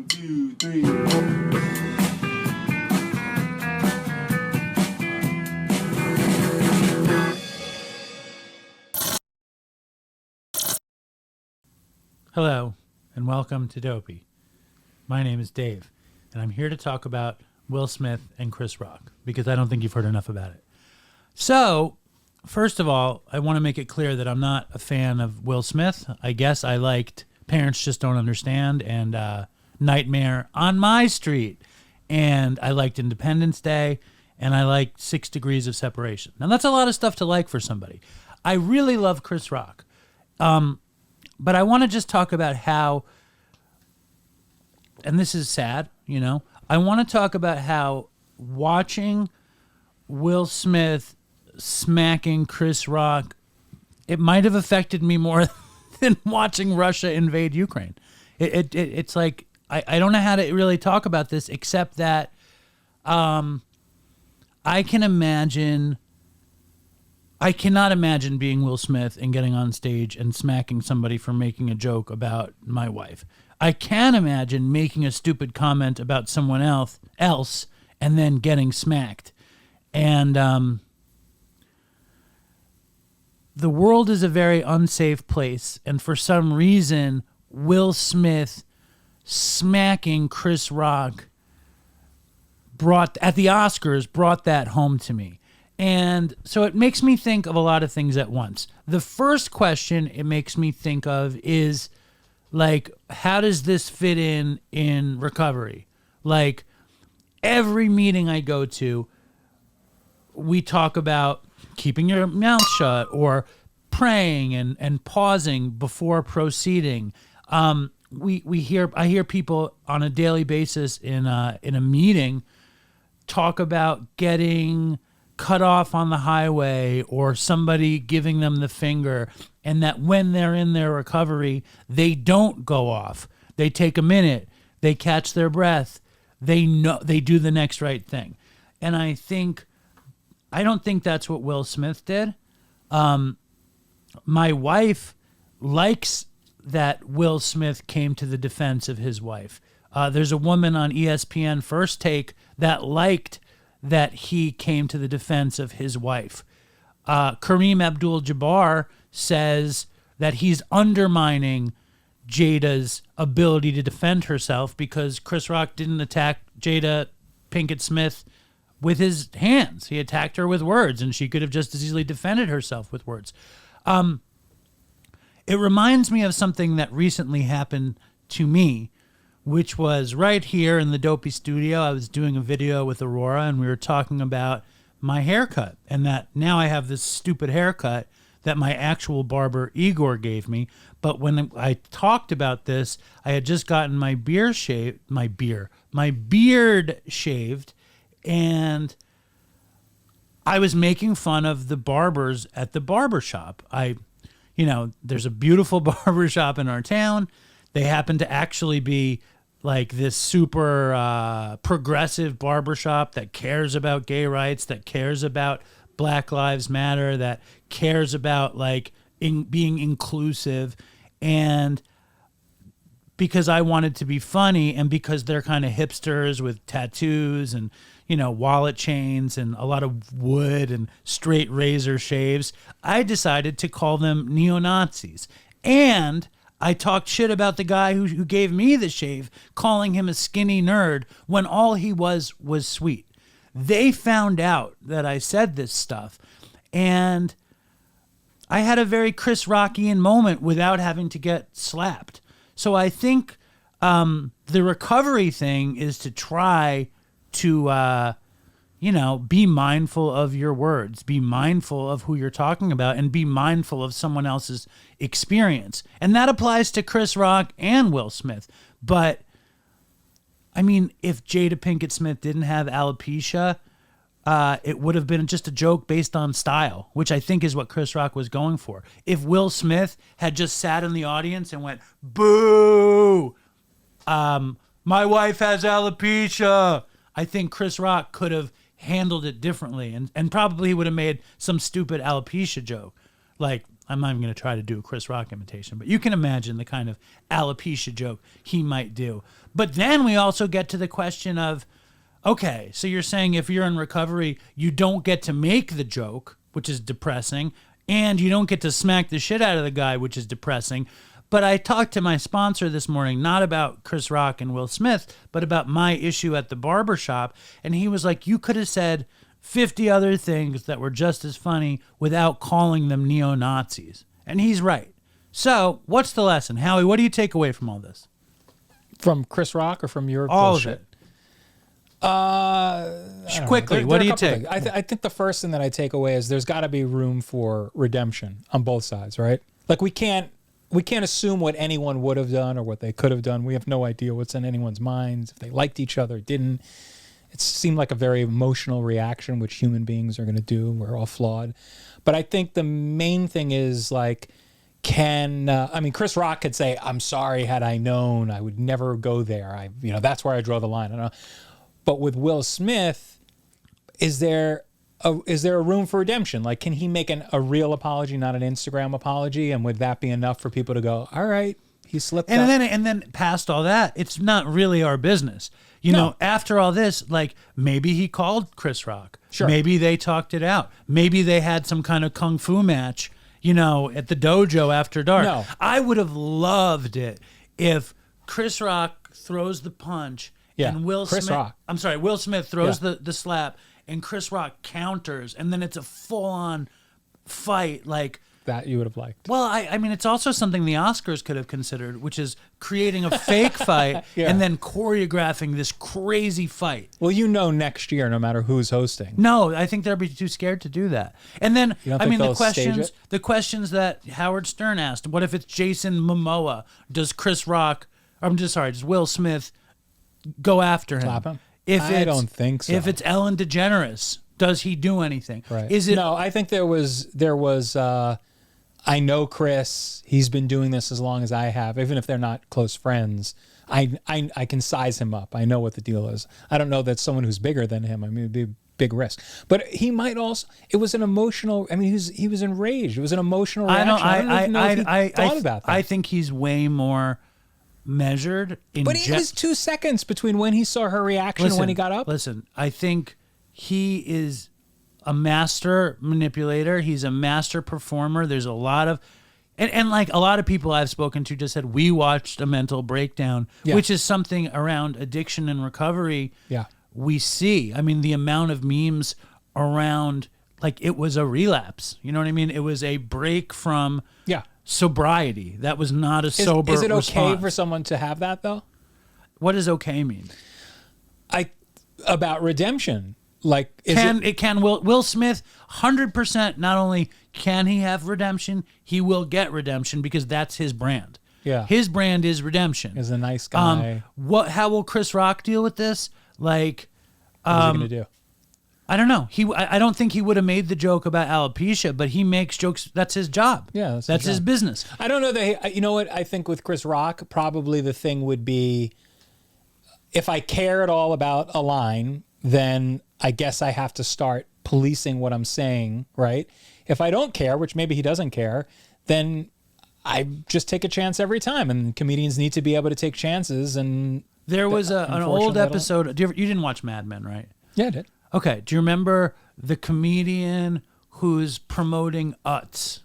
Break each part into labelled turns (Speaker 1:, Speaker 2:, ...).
Speaker 1: 1, 2, 3, 4.
Speaker 2: Hello, and welcome to Dopey. My name is Dave, and I'm here to talk about Will Smith and Chris Rock, because I don't think you've heard enough about it. So, first of all, I want to make it clear that I'm not a fan of Will Smith. I guess I liked Parents Just Don't Understand and Nightmare on My Street, and I liked Independence Day, and I liked 6 Degrees of Separation. Now, that's a lot of stuff to like for somebody. I really love Chris Rock. But I want to just talk about how, and this is sad, you know, I want to talk about how watching Will Smith smacking Chris Rock, it might have affected me more than watching Russia invade Ukraine. It's like, I don't know how to really talk about this except that I cannot imagine being Will Smith and getting on stage and smacking somebody for making a joke about my wife. I can imagine making a stupid comment about someone else and then getting smacked. And the world is a very unsafe place. And for some reason, Will Smith smacking Chris Rock at the Oscars brought that home to me. And so it makes me think of a lot of things at once. The first question it makes me think of is, like, how does this fit in recovery? Like, every meeting I go to, we talk about keeping your mouth shut or praying and pausing before proceeding. I hear people on a daily basis in a meeting talk about getting cut off on the highway or somebody giving them the finger, and that when they're in their recovery, they don't go off. They take a minute, they catch their breath, they do the next right thing. And I don't think that's what Will Smith did. My wife likes that Will Smith came to the defense of his wife. There's a woman on ESPN First Take that liked that he came to the defense of his wife. Kareem Abdul-Jabbar says that he's undermining Jada's ability to defend herself because Chris Rock didn't attack Jada Pinkett Smith with his hands. He attacked her with words, and she could have just as easily defended herself with words. It reminds me of something that recently happened to me, which was right here in the Dopey studio. I was doing a video with Aurora, and we were talking about my haircut, and that now I have this stupid haircut that my actual barber Igor gave me. But when I talked about this, I had just gotten my beard shaved, and I was making fun of the barbers at the barber shop. There's a beautiful barber shop in our town. They happen to actually be like this super progressive barbershop that cares about gay rights, that cares about Black Lives Matter, that cares about being inclusive. And because I wanted to be funny, and because they're kind of hipsters with tattoos and, wallet chains and a lot of wood and straight razor shaves, I decided to call them neo-Nazis. And I talked shit about the guy who gave me the shave, calling him a skinny nerd when all he was sweet. They found out that I said this stuff, and I had a very Chris Rockian moment without having to get slapped. So I think the recovery thing is to try to, be mindful of your words, be mindful of who you're talking about, and be mindful of someone else's experience. And that applies to Chris Rock and Will Smith. But, I mean, if Jada Pinkett Smith didn't have alopecia, it would have been just a joke based on style, which I think is what Chris Rock was going for. If Will Smith had just sat in the audience and went, boo, my wife has alopecia, I think Chris Rock could have handled it differently, and probably would have made some stupid alopecia joke. Like, I'm not even going to try to do a Chris Rock imitation, but you can imagine the kind of alopecia joke he might do. But then we also get to the question of, okay, so you're saying if you're in recovery, you don't get to make the joke, which is depressing, and you don't get to smack the shit out of the guy, which is depressing. But I talked to my sponsor this morning, not about Chris Rock and Will Smith, but about my issue at the barber shop. And he was like, you could have said 50 other things that were just as funny without calling them neo-Nazis. And he's right. So what's the lesson? Howie, what do you take away from all this?
Speaker 3: From Chris Rock or from your
Speaker 2: All
Speaker 3: bullshit?
Speaker 2: of it.
Speaker 3: Quickly,
Speaker 2: Quickly, what do you take?
Speaker 3: I think the first thing that I take away is there's got to be room for redemption on both sides, right? Like we can't assume what anyone would have done or what they could have done. We have no idea what's in anyone's minds, if they liked each other, didn't. It seemed like a very emotional reaction, which human beings are going to do. We're all flawed. But I think the main thing is like, Chris Rock could say, I'm sorry, had I known, I would never go there. That's where I draw the line. I don't know. But with Will Smith, is there a room for redemption? Like, can he make a real apology, not an Instagram apology? And would that be enough for people to go, all right, he slipped up?
Speaker 2: And then past all that, it's not really our business. You know, after all this, like maybe he called Chris Rock.
Speaker 3: Sure.
Speaker 2: Maybe they talked it out. Maybe they had some kind of kung fu match, at the dojo after dark.
Speaker 3: No.
Speaker 2: I would have loved it if Chris Rock throws the punch and Will Smith throws the slap and Chris Rock counters, and then it's a full-on fight like
Speaker 3: that you would have liked.
Speaker 2: Well, I mean, it's also something the Oscars could have considered, which is creating a fake fight and then choreographing this crazy fight.
Speaker 3: Well, next year, no matter who's hosting.
Speaker 2: No, I think they'll be too scared to do that. And then, the questions that Howard Stern asked, what if it's Jason Momoa? Does Will Smith go after him?
Speaker 3: Slap him?
Speaker 2: I
Speaker 3: don't think so.
Speaker 2: If it's Ellen DeGeneres, does he do anything?
Speaker 3: Right.
Speaker 2: No,
Speaker 3: I think there was I know Chris, he's been doing this as long as I have, even if they're not close friends. I can size him up. I know what the deal is. I don't know that someone who's bigger than him, I mean, it'd be a big risk. But he might also, it was an emotional, I mean, he was enraged. It was an emotional reaction. I don't know if he thought about that.
Speaker 2: I think he's way more measured.
Speaker 3: But it was 2 seconds between when he saw her reaction and when he got up.
Speaker 2: Listen, I think he is a master manipulator. He's a master performer. There's a lot of, and like a lot of people I've spoken to just said, we watched a mental breakdown, which is something around addiction and recovery.
Speaker 3: Yeah.
Speaker 2: We see, I mean, the amount of memes around, like it was a relapse. You know what I mean? It was a break from sobriety. That was not a sober
Speaker 3: response. Is it okay
Speaker 2: response.
Speaker 3: for someone to have that though?
Speaker 2: What does okay mean?
Speaker 3: About redemption. Like,
Speaker 2: Will Smith 100%? Not only can he have redemption, he will get redemption because that's his brand.
Speaker 3: Yeah,
Speaker 2: his brand is redemption.
Speaker 3: Is a nice guy.
Speaker 2: How will Chris Rock deal with this? Like,
Speaker 3: what is he gonna do?
Speaker 2: I don't know. I don't think he would have made the joke about alopecia, but he makes jokes. That's his job.
Speaker 3: Yeah,
Speaker 2: that's his business.
Speaker 3: I don't know that. You know what? I think with Chris Rock, probably the thing would be, if I care at all about a line, then I guess I have to start policing what I'm saying, right? If I don't care, which maybe he doesn't care, then I just take a chance every time. And comedians need to be able to take chances. And
Speaker 2: there was an old episode. You didn't watch Mad Men, right?
Speaker 3: Yeah, I did.
Speaker 2: Okay. Do you remember the comedian who's promoting Utz?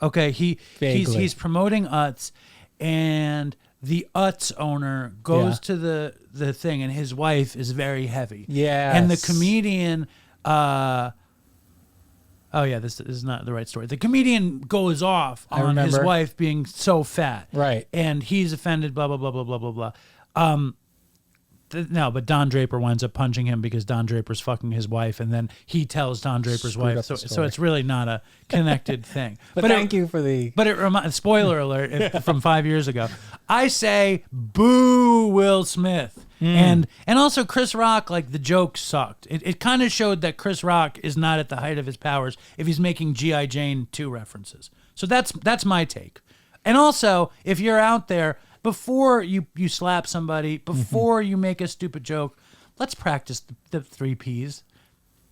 Speaker 2: Okay, he's promoting Utz, and the Utz owner goes to the thing, and his wife is very heavy.
Speaker 3: Yeah.
Speaker 2: And the comedian, this is not the right story. The comedian goes off on his wife being so fat.
Speaker 3: Right.
Speaker 2: And he's offended, blah, blah, blah, blah, blah, blah, blah. No, but Don Draper winds up punching him because Don Draper's fucking his wife, and then he tells Don Draper's wife. So it's really not a connected thing.
Speaker 3: But thank you for the.
Speaker 2: But it reminds. Spoiler alert from 5 years ago. I say boo Will Smith, and also Chris Rock. Like the joke sucked. It kind of showed that Chris Rock is not at the height of his powers if he's making G.I. Jane 2 references. So that's my take. And also, if you're out there, before you slap somebody, before you make a stupid joke, let's practice the 3 Ps.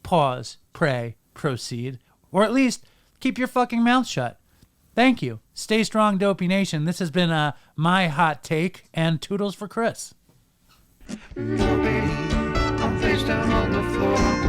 Speaker 2: Pause, pray, proceed. Or at least keep your fucking mouth shut. Thank you. Stay strong, Dopey Nation. This has been my hot take, and toodles for Chris.
Speaker 1: Dopey, I'm face down on the floor.